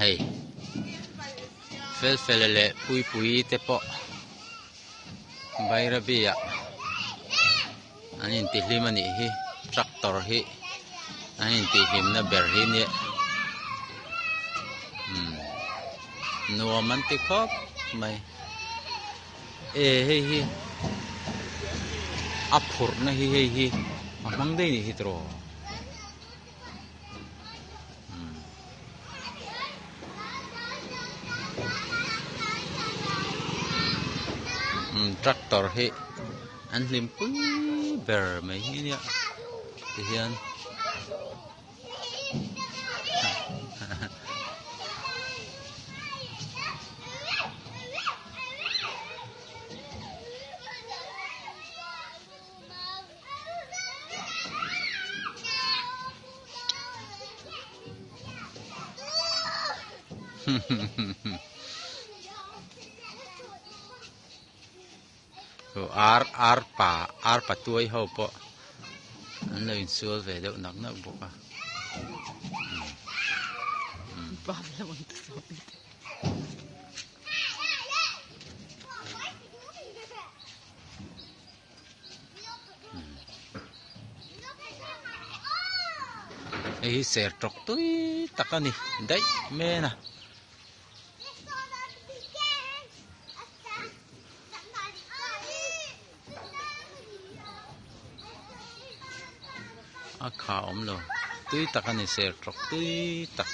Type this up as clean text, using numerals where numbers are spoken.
hey fel le pui te po bay ra bia anin ti hlim ani hi tractor hi anin ti hlim na ber hi ni nuam an ti khop mai hi aphur na hi amang dei ni hi tro tractor hi an hlim pui ber mai hi nia ti hian ar pa tuai ho po an lo in sual ve deuh nak na bok a hi ser trok tui takani dai me na a kha om lo tui takani ser trok tui tak